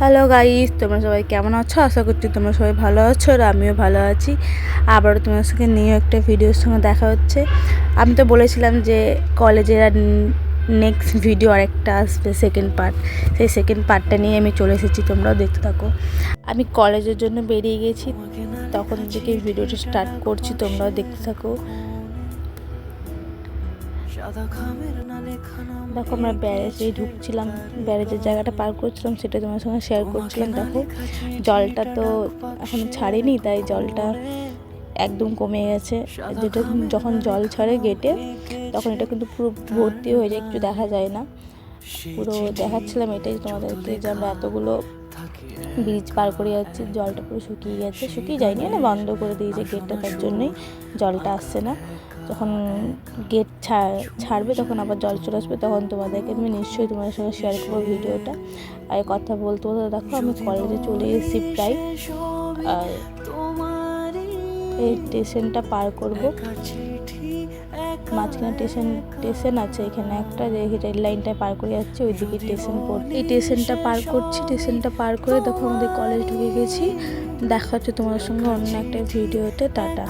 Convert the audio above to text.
Hello guys, তোমরা সবাই কেমন আছো? আশা করছি তোমরা সবাই ভালো আছো আর আমিও ভালো আছি। আবারও তোমার সঙ্গে নিউ একটা ভিডিওর সঙ্গে দেখা হচ্ছে। আমি তো বলেছিলাম যে কলেজের আর নেক্সট ভিডিও আরেকটা আসবে, সেকেন্ড পার্ট। সেই সেকেন্ড পার্টটা নিয়ে আমি চলে এসেছি, তোমরাও দেখতে থাকো। আমি কলেজের জন্য বেরিয়ে গেছি, তখন থেকে ভিডিওটা স্টার্ট করছি, তোমরাও দেখতে থাকো। দেখো আমরা ব্যারেজে ঢুকছিলাম, ব্যারেজের জায়গাটা পার করছিলাম, সেটা তোমার সঙ্গে শেয়ার করছিলাম। দেখো জলটা তো এখন ছাড়েনি, তাই জলটা একদম কমে গেছে। যেটা যখন জল ছাড়ে গেটে, তখন এটা কিন্তু পুরো ভর্তি হয়ে যায়, একটু দেখা যায় না। পুরো দেখাচ্ছিলাম এটাই তোমাদেরকে যে আমরা এতগুলো ব্রিজ পার করে যাচ্ছি, জলটা পুরো শুকিয়ে গেছে। শুকিয়ে যায়নি, না বন্ধ করে দিয়েছে গেটটা, তার জন্যই জলটা আসছে না। যখন গেট ছাড়বে তখন আবার জল চলে আসবে, তখন তোমাদেরকে আমি নিশ্চয়ই তোমাদের সঙ্গে শেয়ার করবো ভিডিওটা। আর কথা বলতে বলতে দেখো আমি কলেজে চলে এসেছি প্রায়। আর এই স্টেশনটা পার করব, মাঝখানে স্টেশন আছে এখানে একটা, যে রেল লাইনটায় পার করে যাচ্ছে, ওইদিকে স্টেশন পড়ছে। এই স্টেশনটা পার করছি, স্টেশনটা পার করে দেখো আমাদের কলেজ ঢুকে গেছি। দেখা হচ্ছে তোমাদের সঙ্গে অন্য একটা ভিডিওতে। টাটা।